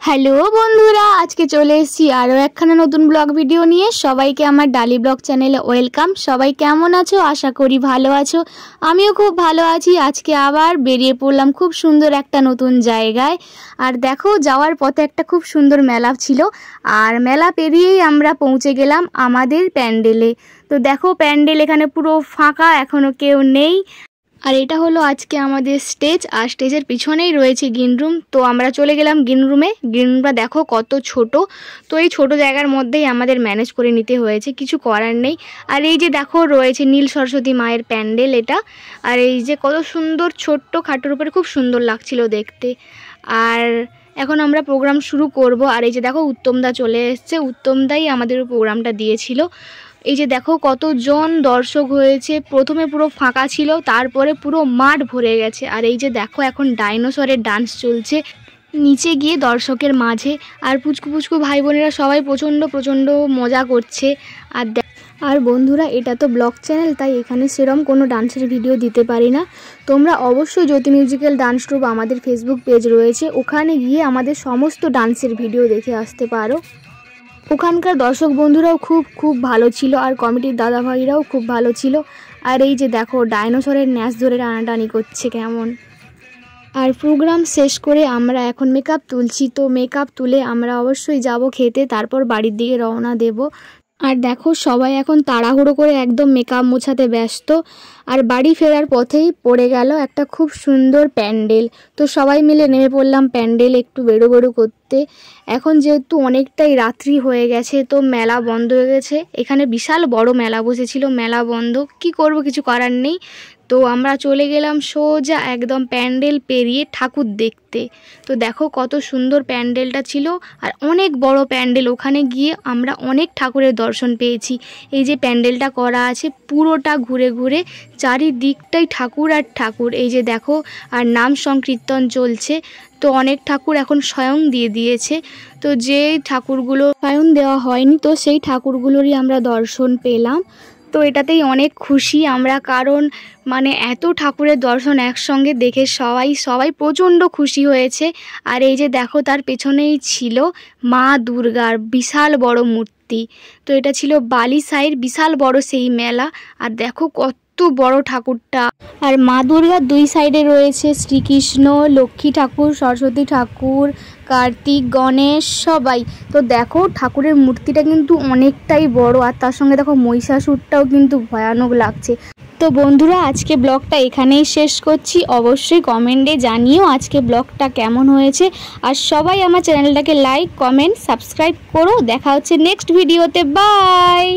Hello বন্ধুরা, আজকে চলে এসেছি আরও একখানা নতুন ব্লগ ভিডিও নিয়ে। সবাইকে আমার ডালি ব্লগ চ্যানেলে ওয়েলকাম। সবাই কেমন আছো? আশা করি ভালো আছো। আমিও খুব ভালো আছি। আজকে আবার বেরিয়ে পড়লাম খুব সুন্দর একটা নতুন জায়গায়। আর দেখো, যাওয়ার পথে একটা খুব সুন্দর মেলা ছিল, আর মেলা পেরিয়েই আমরা পৌঁছে গেলাম আমাদের প্যান্ডেলে। তো দেখো, প্যান্ডেল এখানে পুরো ফাঁকা, এখনও কেউ নেই। আর এটা হলো আজকে আমাদের স্টেজ, আর স্টেজের পিছনেই রয়েছে গ্রিন রুম। তো আমরা চলে গেলাম গ্রিন রুমে। গ্রিন রুমটা দেখো কত ছোট। তো এই ছোট জায়গার মধ্যেই আমাদের ম্যানেজ করে নিতে হয়েছে, কিছু করার নেই। আর এই যে দেখো, রয়েছে নীল সরস্বতী মায়ের প্যান্ডেল এটা। আর এই যে কত সুন্দর, ছোট্ট খাটোর উপরে খুব সুন্দর লাগছিল দেখতে। আর এখন আমরা প্রোগ্রাম শুরু করব। আর এই যে দেখো, উত্তমদা চলে এসছে। উত্তমদাই আমাদের প্রোগ্রামটা দিয়েছিল। এই যে দেখো কতজন দর্শক হয়েছে। প্রথমে পুরো ফাঁকা ছিল, তারপরে পুরো মাঠ ভরে গেছে। আর এই যে দেখো, এখন ডাইনোসরের ডান্স চলছে নিচে গিয়ে দর্শকের মাঝে। আর পুচকু পুচকু ভাই বোনেরা সবাই প্রচণ্ড মজা করছে। আর বন্ধুরা, এটা তো ব্লগ চ্যানেল, তাই এখানে সেরম কোনো ডান্সের ভিডিও দিতে পারি না। তোমরা অবশ্যই জ্যোতি মিউজিক্যাল ডান্স ট্রুপ আমাদের ফেসবুক পেজ রয়েছে, ওখানে গিয়ে আমাদের সমস্ত ডান্সের ভিডিও দেখে আসতে পারো। ওখানকার দর্শক বন্ধুরাও খুব ভালো ছিল, আর কমিটির দাদাভাইরাও খুব ভালো ছিল। আর এই যে দেখো, ডাইনোসরের ন্যাস ধরে টানাটানি করছে কেমন। আর প্রোগ্রাম শেষ করে আমরা এখন মেকআপ তুলছি। তো মেকআপ তুলে আমরা অবশ্যই যাব খেতে, তারপর বাড়ির দিকে রওনা দেব। আর দেখো, সবাই এখন তাড়াহুড়ো করে একদম মেকআপ মোছাতে ব্যস্ত। আর বাড়ি ফেরার পথেই পড়ে গেল একটা খুব সুন্দর প্যান্ডেল। তো সবাই মিলে নেমে পড়লাম প্যান্ডেল একটু বেরো করতে। এখন যেহেতু অনেকটাই রাত্রি হয়ে গেছে, তো মেলা বন্ধ হয়ে গেছে। এখানে বিশাল বড় মেলা বসেছিল, মেলা বন্ধ, কি করব, কিছু করার নেই। তো আমরা চলে গেলাম সোজা একদম প্যান্ডেল পেরিয়ে ঠাকুর দেখতে। তো দেখো কত সুন্দর প্যান্ডেলটা ছিল, আর অনেক বড় প্যান্ডেল। ওখানে গিয়ে আমরা অনেক ঠাকুরের দর্শন পেয়েছি। এই যে প্যান্ডেলটা করা আছে, পুরোটা ঘুরে ঘুরে চারিদিকটাই ঠাকুর আর ঠাকুর। এই যে দেখো, আর নাম সংকীর্তন চলছে। তো অনেক ঠাকুর এখন স্বয়ং দিয়ে দিয়েছে। তো যে ঠাকুরগুলো স্বয়ং দেওয়া হয়নি, তো সেই ঠাকুরগুলোরই আমরা দর্শন পেলাম। তো এটাতেই অনেক খুশি আমরা, কারণ মানে এত ঠাকুরের দর্শন একসঙ্গে দেখে সবাই প্রচণ্ড খুশি হয়েছে। আর এই যে দেখো, তার পেছনেই ছিল মা দুর্গার বিশাল বড় মূর্তি। তো এটা ছিল বালিসাইয়ের বিশাল বড় সেই মেলা। আর দেখো কত বড় ঠাকুরটা। আর মা দুর্গার দুই সাইডে রয়েছে শ্রীকৃষ্ণ, লক্ষ্মী ঠাকুর, সরস্বতী ঠাকুর, কার্তিক, গণেশ সবাই। তো দেখো, ঠাকুরের মূর্তিটা কিন্তু অনেকটাই বড়, আর তার সঙ্গে দেখো মহিষাসুরটাও কিন্তু ভয়ানক লাগছে। তো বন্ধুরা, আজকে ব্লগটা এখানেই শেষ করছি। অবশ্যই কমেন্টে জানিও আজকে ব্লগটা কেমন হয়েছে। আর সবাই আমার চ্যানেলটাকে লাইক, কমেন্ট, সাবস্ক্রাইব করো। দেখা হচ্ছে নেক্সট ভিডিওতে। বাই।